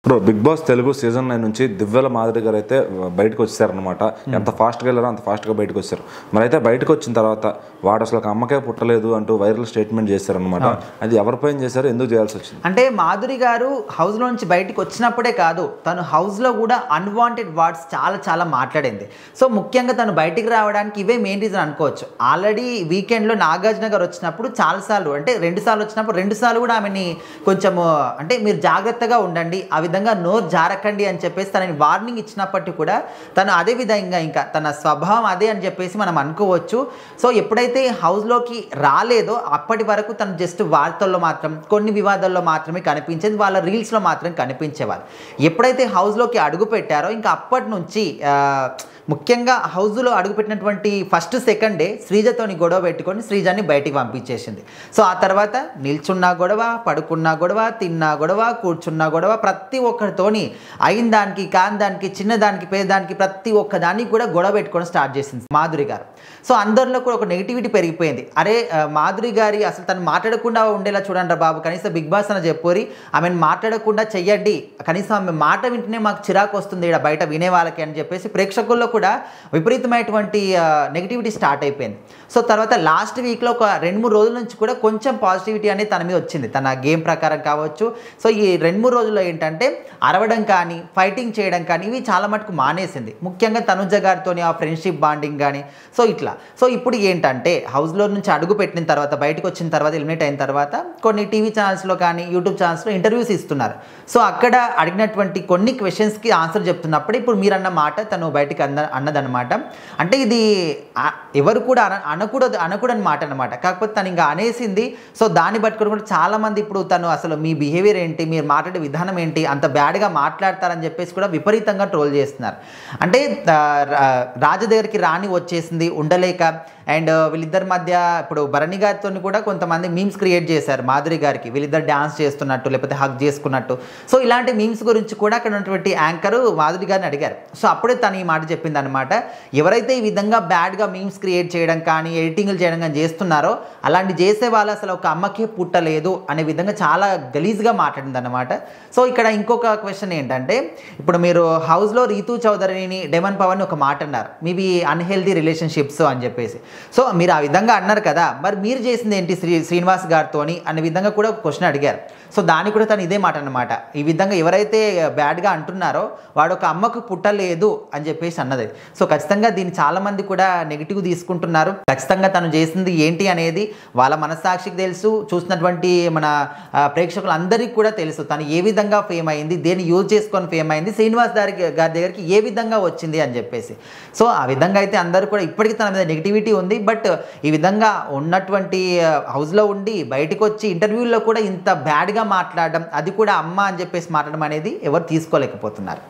Bro Bigg Boss Telugu season 9 నుంచి దివ్యల మాదిరి గారు అయితే బయటకు వచ్చారనమాట. ఎంత ఫాస్ట్గా వెళ్ళారో అంత ఫాస్ట్గా బయటకు వచ్చారు. మరి అయితే బయటకు వచ్చిన తర్వాత వాడు అసలు ఒక అమ్మకే పుట్టలేదు అంటూ వైరల్ స్టేట్మెంట్ చేశారనమాట. అది ఎవరిపైన చేశారు, ఎందుకు చేయాల్సి వచ్చింది అంటే మాధురి గారు హౌస్లో నుంచి బయటకు వచ్చినప్పుడే కాదు, తను హౌస్లో కూడా అన్వాంటెడ్ వర్డ్స్ చాలా చాలా మాట్లాడింది. సో ముఖ్యంగా తను బయటికి రావడానికి ఇవే మెయిన్ రీజన్ అనుకోవచ్చు. ఆల్రెడీ వీకెండ్లో నాగార్జున గారు వచ్చినప్పుడు చాలాసార్లు, అంటే 2 సార్లు వచ్చినప్పుడు 2 సార్లు కూడా ఆమెని కొంచెము అంటే మీరు జాగ్రత్తగా ఉండండి, ఆ విధంగా నోరు జారకండి అని చెప్పేసి తనని వార్నింగ్ ఇచ్చినప్పటికీ కూడా తను అదే విధంగా ఇంకా తన స్వభావం అదే అని చెప్పేసి మనం అనుకోవచ్చు. సో ఎప్పుడైతే హౌస్లోకి రాలేదో అప్పటి వరకు తను జస్ట్ వార్తల్లో మాత్రం కొన్ని వివాదాల్లో మాత్రమే కనిపించేది, వాళ్ళ రీల్స్లో మాత్రం కనిపించేవారు. ఎప్పుడైతే హౌస్లోకి అడుగు పెట్టారో ఇంకా అప్పటి నుంచి ముఖ్యంగా హౌస్లో అడుగుపెట్టినటువంటి ఫస్ట్ సెకండే శ్రీజతోని గొడవ పెట్టుకొని శ్రీజాని బయటికి పంపించేసింది. సో ఆ తర్వాత నిల్చున్నా గొడవ, పడుకున్నా గొడవ, తిన్నా గొడవ, కూర్చున్నా గొడవ, ప్రతి ఒక్కరితోని అయిన దానికి కాని దానికి చిన్నదానికి పేదదానికి ప్రతి ఒక్కదానికి కూడా గొడవ పెట్టుకొని స్టార్ట్ చేసింది మాధురి గారు. సో అందరిలో కూడా ఒక నెగిటివిటీ పెరిగిపోయింది. అరే మాధురి గారి అసలు తను మాట్లాడకుండా ఉండేలా చూడండి బాబు, కనీసం బిగ్ బాస్ అని చెప్పి ఆమెను మాట్లాడకుండా చెయ్యండి, కనీసం ఆమె మాట వింటేనే మాకు చిరాకు వస్తుంది ఇక్కడ బయట వినే వాళ్ళకి అని చెప్పేసి ప్రేక్షకుల్లో కూడా విపరీతమైనటువంటి నెగిటివిటీ స్టార్ట్ అయిపోయింది. సో తర్వాత లాస్ట్ వీక్లో ఒక 2-3 రోజుల నుంచి కూడా కొంచెం పాజిటివిటీ అనేది తన మీద వచ్చింది, తన గేమ్ ప్రకారం కావచ్చు. సో ఈ 2-3 రోజుల్లో ఏంటంటే అరవడం కానీ ఫైటింగ్ చేయడం కానీ ఇవి చాలా మటుకు మానేసింది. ముఖ్యంగా తనుజ గారితో ఆ ఫ్రెండ్షిప్ బాండింగ్ కానీ సో ఇట్లా. సో ఇప్పుడు ఏంటంటే హౌస్లో నుంచి అడుగు పెట్టిన తర్వాత బయటకు వచ్చిన తర్వాత ఎలిమినేట్ అయిన తర్వాత కొన్ని టీవీ ఛానల్స్లో కానీ యూట్యూబ్ ఛానల్స్లో ఇంటర్వ్యూస్ ఇస్తున్నారు. సో అక్కడ అడిగినటువంటి కొన్ని క్వశ్చన్స్కి ఆన్సర్ చెప్తున్నప్పుడు ఇప్పుడు మీరు అన్న మాట తను బయటికి అన్నదన్నమాట. అంటే ఇది ఎవరు కూడా అనకూడని మాట అనమాట. కాకపోతే తను ఇంకా అనేసింది. సో దాన్ని బట్టుకొని కూడా చాలామంది ఇప్పుడు తను అసలు మీ బిహేవియర్ ఏంటి, మీరు మాట్లాడే విధానం ఏంటి, అంత బ్యాడ్గా మాట్లాడతారని చెప్పేసి కూడా విపరీతంగా ట్రోల్ చేస్తున్నారు. అంటే రాజ దగ్గరికి రాణి వచ్చేసింది ఉండలేక, అండ్ వీళ్ళిద్దరి మధ్య ఇప్పుడు భరణి గారితో కూడా కొంతమంది మీమ్స్ క్రియేట్ చేశారు మాధురి గారికి, వీళ్ళిద్దరు డ్యాన్స్ చేస్తున్నట్టు లేకపోతే హగ్ చేసుకున్నట్టు. సో ఇలాంటి మీమ్స్ గురించి కూడా అక్కడ ఉన్నటువంటి యాంకరు మాధురి గారిని అడిగారు. సో అప్పుడే తను ఈ మాట చెప్పింది అనమాట. ఎవరైతే ఈ విధంగా బ్యాడ్గా మీమ్స్ క్రియేట్ చేయడం కానీ ఎడిటింగ్లు చేయడం కానీ చేస్తున్నారో అలాంటి చేసే వాళ్ళు అసలు ఒక అమ్మకే పుట్టలేదు అనే విధంగా చాలా గలీజ్గా మాట్లాడింది అనమాట. సో ఇక్కడ ఇంకొక క్వశ్చన్ ఏంటంటే ఇప్పుడు మీరు హౌస్లో రీతూ చౌదరిని డెమన్ పవన్ ఒక మాట అన్నారు, మేబీ అన్హెల్దీ రిలేషన్షిప్స్ అని చెప్పేసి. సో మీరు ఆ విధంగా అన్నారు కదా, మరి మీరు చేసింది ఏంటి శ్రీనివాస్ గారితో అనే విధంగా కూడా ఒక క్వశ్చన్ అడిగారు. సో దానికి కూడా తను ఇదే మాట అనమాట, ఈ విధంగా ఎవరైతే బ్యాడ్గా అంటున్నారో వాడు ఒక అమ్మకు పుట్టలేదు అని చెప్పేసి అన్నది. సో ఖచ్చితంగా దీన్ని చాలామంది కూడా నెగిటివ్ తీసుకుంటున్నారు. ఖచ్చితంగా తను చేసింది ఏంటి అనేది వాళ్ళ మనస్సాక్షికి తెలుసు, చూసినటువంటి మన ప్రేక్షకులందరికీ కూడా తెలుసు తను ఏ విధంగా ఫేమ్ అయింది, దేన్ని యూజ్ చేసుకొని ఫేమ్ అయింది, శ్రీనివాస్ గారి దగ్గరికి ఏ విధంగా వచ్చింది అని చెప్పేసి. సో ఆ విధంగా అయితే అందరూ కూడా ఇప్పటికీ తన మీద నెగిటివిటీ ఉంది. బట్ ఈ విధంగా ఉన్నటువంటి హౌస్లో ఉండి బయటకు వచ్చి ఇంటర్వ్యూల్లో కూడా ఇంత బ్యాడ్గా మాట్లాడడం, అది కూడా అమ్మ అని చెప్పేసి మాట్లాడడం అనేది ఎవరు తీసుకోలేకపోతున్నారు.